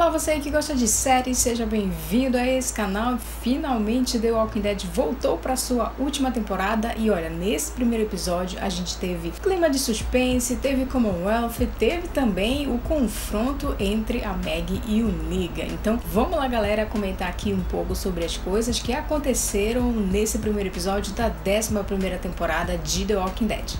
Olá, você aí que gosta de séries, seja bem-vindo a esse canal. Finalmente The Walking Dead voltou para sua última temporada e olha, nesse primeiro episódio a gente teve clima de suspense, teve Commonwealth, teve também o confronto entre a Maggie e o Negan. Então vamos lá, galera, comentar aqui um pouco sobre as coisas que aconteceram nesse primeiro episódio da 11ª temporada de The Walking Dead.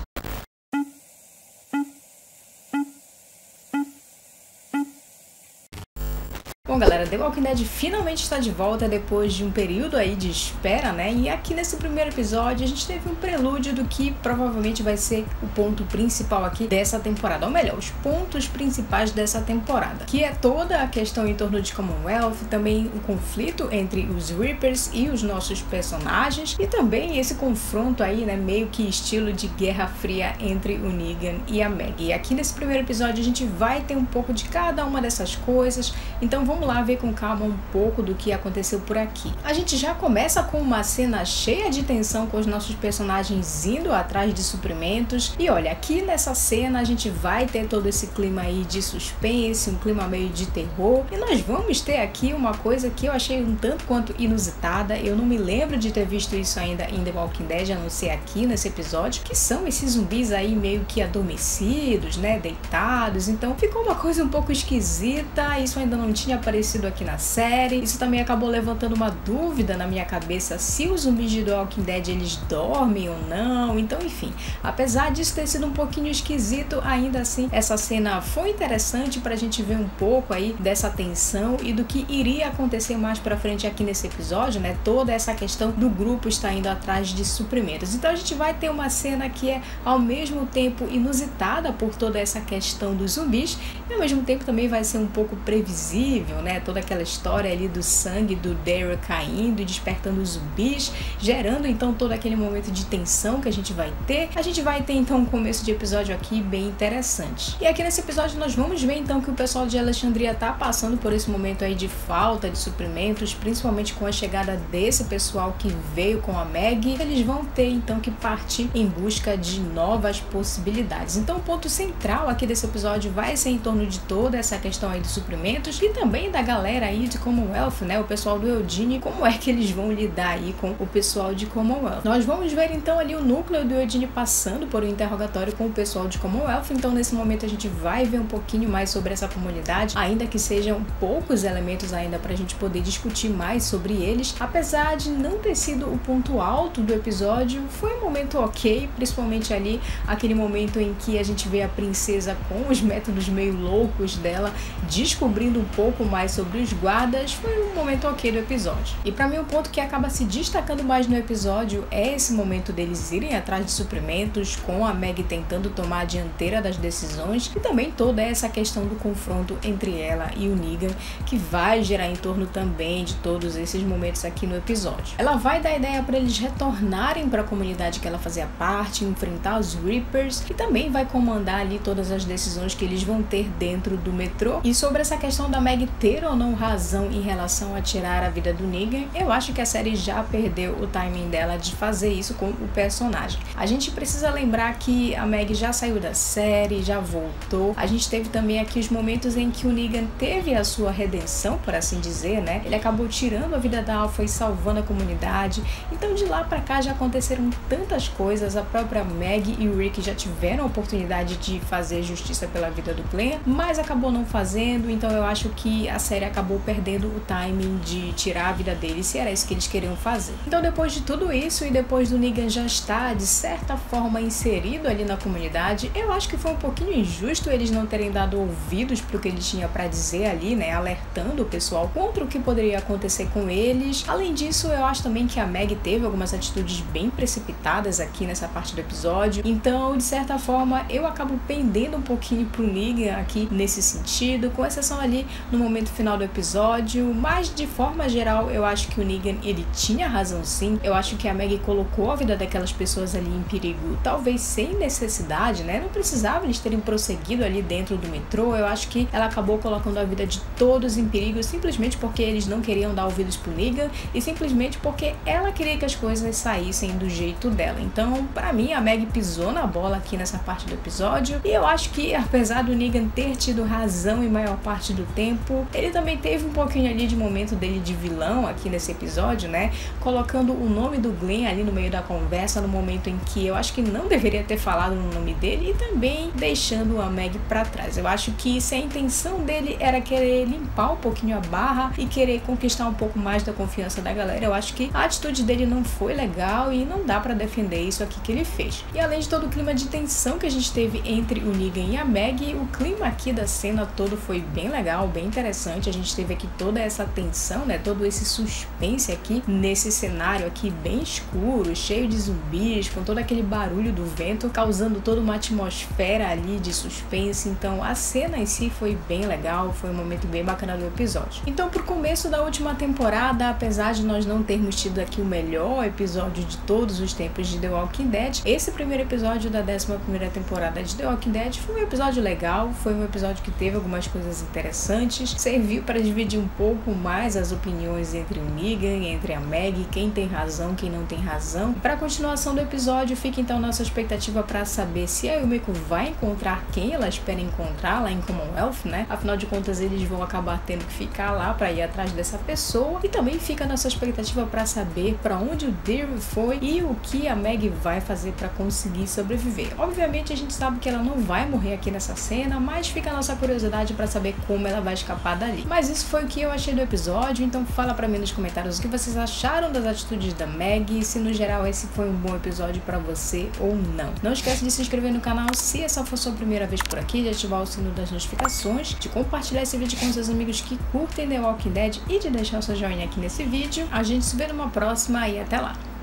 Bom, galera, The Walking Dead finalmente está de volta depois de um período aí de espera, né? E aqui nesse primeiro episódio a gente teve um prelúdio do que provavelmente vai ser o ponto principal aqui dessa temporada, ou melhor, os pontos principais dessa temporada, que é toda a questão em torno de Commonwealth, também o conflito entre os Reapers e os nossos personagens, e também esse confronto aí, né, meio que estilo de Guerra Fria entre o Negan e a Maggie. E aqui nesse primeiro episódio a gente vai ter um pouco de cada uma dessas coisas, então vamos lá ver com calma um pouco do que aconteceu por aqui. A gente já começa com uma cena cheia de tensão com os nossos personagens indo atrás de suprimentos e olha, aqui nessa cena a gente vai ter todo esse clima aí de suspense, um clima meio de terror, e nós vamos ter aqui uma coisa que eu achei um tanto quanto inusitada. Eu não me lembro de ter visto isso ainda em The Walking Dead, a não ser aqui nesse episódio, que são esses zumbis aí meio que adormecidos, né, deitados. Então ficou uma coisa um pouco esquisita, isso ainda não tinha aparecido aqui na série. Isso também acabou levantando uma dúvida na minha cabeça se os zumbis de The Walking Dead eles dormem ou não. Então, enfim, apesar disso ter sido um pouquinho esquisito, ainda assim essa cena foi interessante pra gente ver um pouco aí dessa tensão e do que iria acontecer mais pra frente aqui nesse episódio, né? Toda essa questão do grupo estar indo atrás de suprimentos. Então a gente vai ter uma cena que é ao mesmo tempo inusitada por toda essa questão dos zumbis e ao mesmo tempo também vai ser um pouco previsível, né? Toda aquela história ali do sangue do Daryl caindo e despertando os zumbis, gerando então todo aquele momento de tensão que a gente vai ter. A gente vai ter então um começo de episódio aqui bem interessante. E aqui nesse episódio nós vamos ver então que o pessoal de Alexandria tá passando por esse momento aí de falta de suprimentos, principalmente com a chegada desse pessoal que veio com a Maggie. Eles vão ter então que partir em busca de novas possibilidades. Então o ponto central aqui desse episódio vai ser em torno de toda essa questão aí de suprimentos e também da galera aí de Commonwealth, né, o pessoal do Eugene, como é que eles vão lidar aí com o pessoal de Commonwealth. Nós vamos ver então ali o núcleo do Eugene passando por um interrogatório com o pessoal de Commonwealth, então nesse momento a gente vai ver um pouquinho mais sobre essa comunidade, ainda que sejam poucos elementos ainda pra gente poder discutir mais sobre eles, apesar de não ter sido o ponto alto do episódio, foi um momento ok, principalmente ali aquele momento em que a gente vê a princesa com os métodos meio loucos dela, descobrindo um pouco mais sobre os guardas. Foi um momento ok do episódio. E pra mim o ponto que acaba se destacando mais no episódio é esse momento deles irem atrás de suprimentos, com a Maggie tentando tomar a dianteira das decisões e também toda essa questão do confronto entre ela e o Negan, que vai gerar em torno também de todos esses momentos aqui no episódio. Ela vai dar ideia para eles retornarem para a comunidade que ela fazia parte, enfrentar os Reapers, e também vai comandar ali todas as decisões que eles vão ter dentro do metrô. E sobre essa questão da Maggie ter ou não razão em relação a tirar a vida do Negan, eu acho que a série já perdeu o timing dela de fazer isso com o personagem. A gente precisa lembrar que a Maggie já saiu da série, já voltou. A gente teve também aqui os momentos em que o Negan teve a sua redenção, por assim dizer, né? Ele acabou tirando a vida da Alpha e salvando a comunidade. Então de lá pra cá já aconteceram tantas coisas. A própria Maggie e o Rick já tiveram a oportunidade de fazer justiça pela vida do Glenn, mas acabou não fazendo. Então eu acho que a série acabou perdendo o timing de tirar a vida deles, se era isso que eles queriam fazer. Então depois de tudo isso e depois do Negan já estar de certa forma inserido ali na comunidade, eu acho que foi um pouquinho injusto eles não terem dado ouvidos pro que ele tinha pra dizer ali, né, alertando o pessoal contra o que poderia acontecer com eles. Além disso, eu acho também que a Maggie teve algumas atitudes bem precipitadas aqui nessa parte do episódio, então de certa forma eu acabo pendendo um pouquinho pro Negan aqui nesse sentido, com exceção ali no momento final do episódio, mas de forma geral eu acho que o Negan ele tinha razão sim. Eu acho que a Maggie colocou a vida daquelas pessoas ali em perigo, talvez sem necessidade, né, não precisava eles terem prosseguido ali dentro do metrô. Eu acho que ela acabou colocando a vida de todos em perigo simplesmente porque eles não queriam dar ouvidos pro Negan e simplesmente porque ela queria que as coisas saíssem do jeito dela. Então pra mim a Maggie pisou na bola aqui nessa parte do episódio e eu acho que apesar do Negan ter tido razão em maior parte do tempo, Ele também teve um pouquinho ali de momento dele de vilão aqui nesse episódio, né? Colocando o nome do Glenn ali no meio da conversa, no momento em que eu acho que não deveria ter falado no nome dele, e também deixando a Meg pra trás. Eu acho que se a intenção dele era querer limpar um pouquinho a barra e querer conquistar um pouco mais da confiança da galera, eu acho que a atitude dele não foi legal e não dá pra defender isso aqui que ele fez. E além de todo o clima de tensão que a gente teve entre o Negan e a Meg, o clima aqui da cena todo foi bem legal, bem interessante. A gente teve aqui toda essa tensão, né? Todo esse suspense aqui nesse cenário aqui bem escuro, cheio de zumbis, com todo aquele barulho do vento, causando toda uma atmosfera ali de suspense. Então a cena em si foi bem legal, foi um momento bem bacana do episódio. Então pro começo da última temporada, apesar de nós não termos tido aqui o melhor episódio de todos os tempos de The Walking Dead, esse primeiro episódio da 11ª temporada de The Walking Dead foi um episódio legal, foi um episódio que teve algumas coisas interessantes, serviu para dividir um pouco mais as opiniões entre o Negan, entre a Meg, quem tem razão, quem não tem razão. Para a continuação do episódio, fica então nossa expectativa para saber se a Yumiko vai encontrar quem ela espera encontrar lá em Commonwealth, né? Afinal de contas, eles vão acabar tendo que ficar lá para ir atrás dessa pessoa. E também fica a nossa expectativa para saber para onde o Daryl foi e o que a Meg vai fazer para conseguir sobreviver. Obviamente, a gente sabe que ela não vai morrer aqui nessa cena, mas fica a nossa curiosidade para saber como ela vai escapar dali. Mas isso foi o que eu achei do episódio, então fala para mim nos comentários o que vocês acharam das atitudes da Meg, e se no geral esse foi um bom episódio para você ou não. Não esquece de se inscrever no canal se essa for sua primeira vez por aqui, de ativar o sino das notificações, de compartilhar esse vídeo com seus amigos que curtem The Walking Dead e de deixar o seu joinha aqui nesse vídeo. A gente se vê numa próxima e até lá!